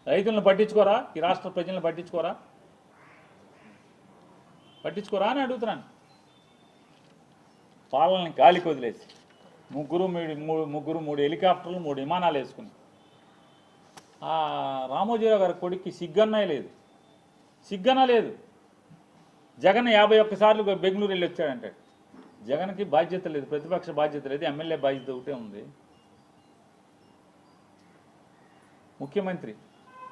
రైతులను పట్టించుకోరా? ఈ రాష్ట్ర ప్రజలను పట్టించుకోరా అని అడుగుతున్నాను. పాలనని గాలికి వదిలేసి ముగ్గురు మూడు హెలికాప్టర్లు 3 విమానాలు వేసుకుని రామోజీరావు గారి కొడుక్కి సిగ్గన్నా లేదు. జగన్ 51 సార్లు బెంగళూరు వెళ్ళి వచ్చాడంటాడు. జగన్కి బాధ్యత లేదు, ప్రతిపక్ష బాధ్యత లేదు, ఎమ్మెల్యే బాధ్యత ఒకటే ఉంది. ముఖ్యమంత్రి,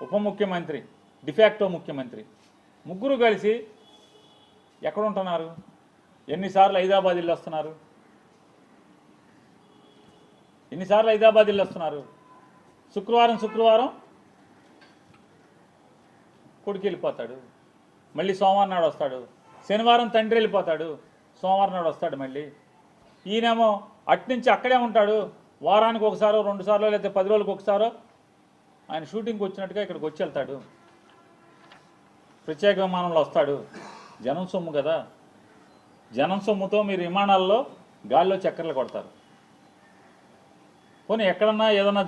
ఉప ముఖ్యమంత్రి, డిఫాక్టో ముఖ్యమంత్రి ముగ్గురు కలిసి ఎక్కడ ఉంటున్నారు? ఎన్నిసార్లు హైదరాబాద్ వెళ్ళి వస్తున్నారు? శుక్రవారం కొడుకు వెళ్ళిపోతాడు, మళ్ళీ సోమవారం నాడు వస్తాడు. శనివారం తండ్రి వెళ్ళిపోతాడు, సోమవారం నాడు వస్తాడు మళ్ళీ. ఈయనేమో అట్నుంచి అక్కడే ఉంటాడు. వారానికి ఒకసారో 2 సార్లు లేకపోతే 10 రోజులకు ఒకసారో ఆయన షూటింగ్కి వచ్చినట్టుగా ఇక్కడికి వచ్చి వెళ్తాడు. ప్రత్యేక విమానంలో వస్తాడు. జనం సొమ్ము కదా, జనం సొమ్ముతో మీరు విమానాల్లో గాల్లో చక్కర్లు కొడతారు. పోనీ ఎక్కడన్నా ఏదన్నా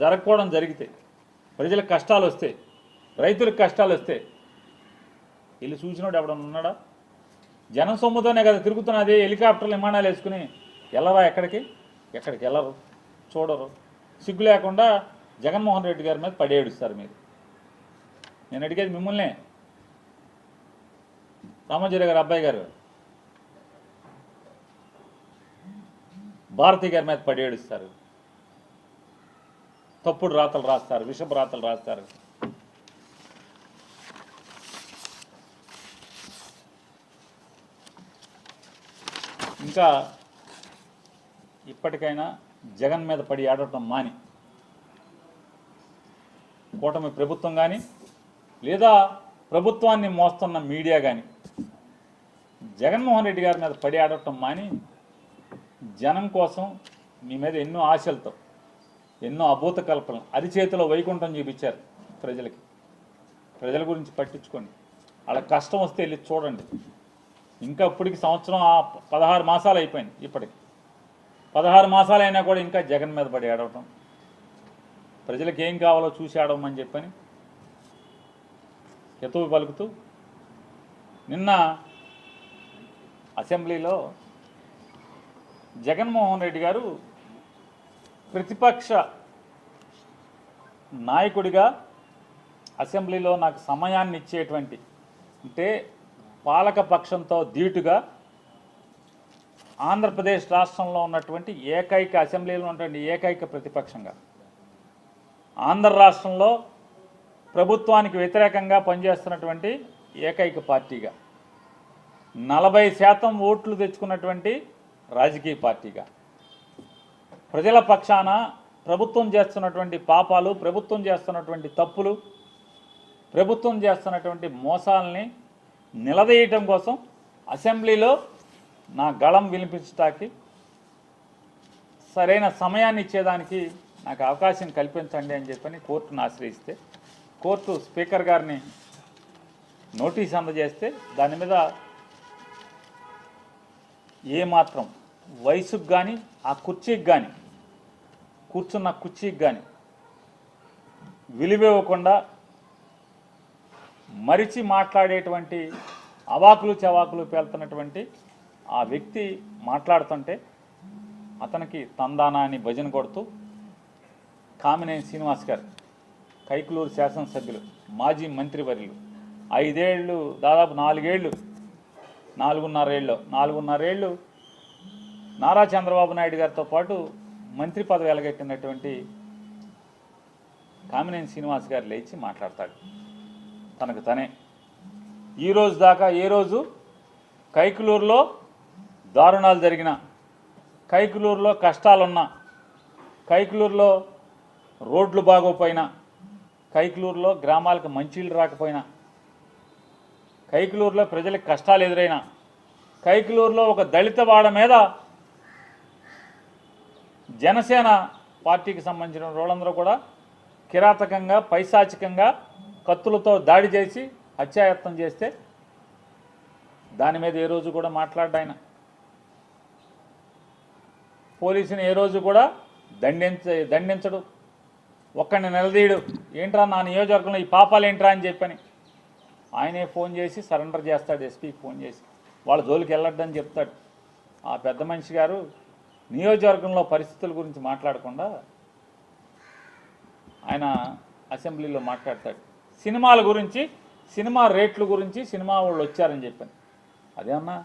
జరగకపోవడం జరిగితే, ప్రజలకు కష్టాలు వస్తే, రైతులకు కష్టాలు వస్తే వెళ్ళి చూసినోడు ఎవడన్నా ఉన్నాడా? జనం సొమ్ముతోనే కదా తిరుగుతున్నది. హెలికాప్టర్లు విమానాలు వేసుకుని వెళ్ళరా? ఎక్కడికి వెళ్ళరు, చూడరు. సిగ్గు లేకుండా జగన్మోహన్ రెడ్డి గారి మీద పడేడుస్తారు మీరు. నేను అడిగేది మిమ్మల్నే, రామోజీరావు గారి అబ్బాయి గారు భారతి గారి మీద పడేడుస్తారు. తప్పుడు రాతలు రాస్తారు, విషపు రాతలు రాస్తారు. ఇంకా ఇప్పటికైనా జగన్ మీద పడి ఆడటం మాని, కూటమి ప్రభుత్వం కానీ లేదా ప్రభుత్వాన్ని మోస్తున్న మీడియా కానీ జగన్మోహన్ రెడ్డి గారి మీద పడి ఆడటం మాని, జనం కోసం మీ మీద ఎన్నో ఆశలతో, ఎన్నో అభూత కల్పనలు, అరిచేతిలో వైకుంఠం చూపించారు ప్రజలకి. ప్రజల గురించి పట్టించుకోండి. వాళ్ళ కష్టం వస్తే వెళ్ళి చూడండి. ఇంకా ఇప్పటికి సంవత్సరం 16 మాసాలు అయిపోయింది. ఇప్పటికి 16 మాసాలు అయినా కూడా ఇంకా జగన్ మీద పడి ఆడవటం, ప్రజలకు ఏం కావాలో చూసి ఆడవమని చెప్పని హితవు పలుకుతూ, నిన్న అసెంబ్లీలో జగన్మోహన్ రెడ్డి గారు ప్రతిపక్ష నాయకుడిగా అసెంబ్లీలో నాకు సమయాన్ని ఇచ్చేటువంటి, అంటే పాలక పక్షంతో ధీటుగా ఆంధ్రప్రదేశ్ రాష్ట్రంలో ఉన్నటువంటి ఏకైక, అసెంబ్లీలో ఉన్నటువంటి ఏకైక ప్రతిపక్షంగా, ఆంధ్ర రాష్ట్రంలో ప్రభుత్వానికి వ్యతిరేకంగా పనిచేస్తున్నటువంటి ఏకైక పార్టీగా, 40% ఓట్లు తెచ్చుకున్నటువంటి రాజకీయ పార్టీగా, ప్రజల పక్షాన ప్రభుత్వం చేస్తున్నటువంటి పాపాలు, ప్రభుత్వం చేస్తున్నటువంటి తప్పులు, ప్రభుత్వం చేస్తున్నటువంటి మోసాలని నిలదీయటం కోసం అసెంబ్లీలో నా గళం వినిపించడానికి సరైన సమయాన్ని ఇచ్చేదానికి నాకు అవకాశం కల్పించండి అని చెప్పని కోర్టును ఆశ్రయిస్తే, కోర్టు స్పీకర్ గారిని నోటీస్ అందజేస్తే దాని మీద ఏమాత్రం వయసుకు కానీ, ఆ కుర్చీకి కానీ, కూర్చున్న కుర్చీకి కానీ విలువివ్వకుండా మరిచి మాట్లాడేటువంటి, అవాకులు చవాకులు పేలుతున్నటువంటి ఆ వ్యక్తి మాట్లాడుతుంటే అతనికి తందానా అని భజన కొడుతూ కామినేని శ్రీనివాస్ గారు, కైకులూరు శాసనసభ్యులు, మాజీ మంత్రివర్యులు, 5 ఏళ్ళు, దాదాపు 4.5 ఏళ్ళు నారా చంద్రబాబు నాయుడు గారితో పాటు మంత్రి పదవి ఎలగెట్టినటువంటి కామినేని శ్రీనివాస్ గారు లేచి మాట్లాడతాడు తనకు తనే. ఈరోజు దాకా ఏ రోజు కైకులూరులో దారుణాలు జరిగినా, కైకులూరులో కష్టాలున్నా, కైకులూరులో రోడ్లు బాగోపోయినా, కైకులూరులో గ్రామాలకు మంచినీళ్ళు రాకపోయినా, కైకులూరులో ప్రజలకు కష్టాలు ఎదురైనా, కైకులూరులో ఒక దళిత వాడ మీద జనసేన పార్టీకి సంబంధించిన వాళ్ళందరూ కూడా కిరాతకంగా, పైశాచికంగా కత్తులతో దాడి చేసి హత్యాయత్నం చేస్తే దాని మీద ఏ రోజు కూడా మాట్లాడ్డాయన. పోలీసుని ఏ రోజు కూడా దండించడు, ఒక్కడిని నిలదీయడు. ఏంట్రా నా నియోజకవర్గంలో ఈ పాపాలు ఏంట్రా అని చెప్పని ఆయనే ఫోన్ చేసి సరెండర్ చేస్తాడు, ఎస్పీకి ఫోన్ చేసి వాళ్ళ జోలికి వెళ్ళొద్దని చెప్తాడు. ఆ పెద్ద మనిషి గారు నియోజకవర్గంలో పరిస్థితుల గురించి మాట్లాడకుండా ఆయన అసెంబ్లీలో మాట్లాడతాడు. సినిమాల గురించి, సినిమా రేట్ల గురించి, సినిమా వాళ్ళు వచ్చారని చెప్పాను. అదేమన్నా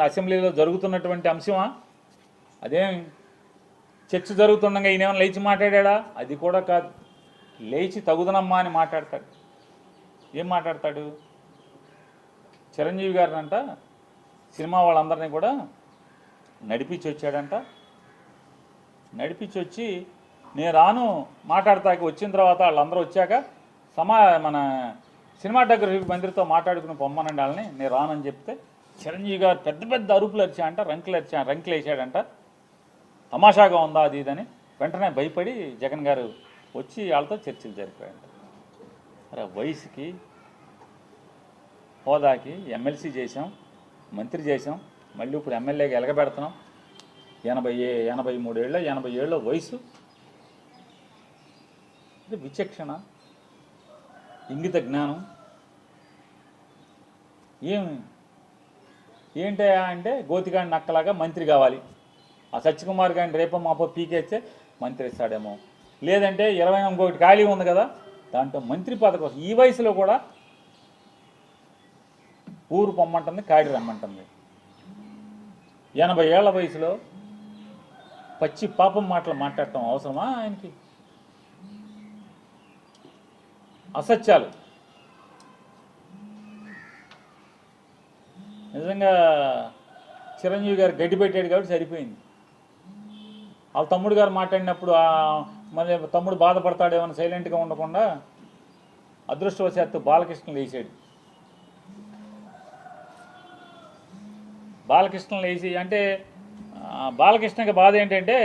అసెంబ్లీలో జరుగుతున్నటువంటి అంశమా? అదేం చర్చ జరుగుతుండగా ఈయనేమన్నా లేచి మాట్లాడా? అది కూడా కాదు. లేచి తగుదనమ్మా అని మాట్లాడతాడు. ఏం మాట్లాడతాడు? చిరంజీవి గారినంట సినిమా వాళ్ళందరినీ కూడా నడిపించి వచ్చాడంట. నడిపించి వచ్చి నేను రాను మాట్లాడతాకి వచ్చిన తర్వాత వాళ్ళందరూ వచ్చాక మన సినిమాటోగ్రఫీ మంత్రితో మాట్లాడుకుని పొమ్మనండి వాళ్ళని, నేను రానని చెప్తే చిరంజీవి గారు పెద్ద పెద్ద అరుపులు అరిచాడంట, రంకులు వేసాడంట. తమాషాగా ఉందా అది ఇదని వెంటనే భయపడి జగన్ గారు వచ్చి వాళ్ళతో చర్చలు జరిపాయంట. అరే వయసుకి, హోదాకి ఎమ్మెల్సీ చేసాం, మంత్రి చేసాం, మళ్ళీ ఇప్పుడు ఎమ్మెల్యేగా ఎలగబెడుతున్నాం. 80 ఏళ్ళ వయసు. విచక్షణ, ఇంగిత జ్ఞానం ఏంటయా అంటే గోతిగాడి నక్కలాగా మంత్రి కావాలి. ఆ సత్యకుమార్ గారిని రేపో మాపో పీకేస్తే మంత్రి ఇస్తాడేమో, లేదంటే 21 ఖాళీ ఉంది కదా దాంట్లో మంత్రి పదవి కోసం ఈ వయసులో కూడా ఊరు పొమ్మంటుంది, కాడి రమ్మంటుంది. 80 ఏళ్ల వయసులో పచ్చి పాపం మాటలు మాట్లాడటం అవసరమా ఆయనకి? అసత్యాలు. నిజంగా చిరంజీవి గారు గడ్డి పెట్టాడు కాబట్టి సరిపోయింది. వాళ్ళ తమ్ముడు గారు మాట్లాడినప్పుడు మళ్ళీ తమ్ముడు బాధపడతాడేమని సైలెంట్గా ఉండకుండా అదృష్టవశాత్తు బాలకృష్ణ లేచాడు. బాలకృష్ణ లేచి అంటే బాలకృష్ణకి బాధ ఏంటంటే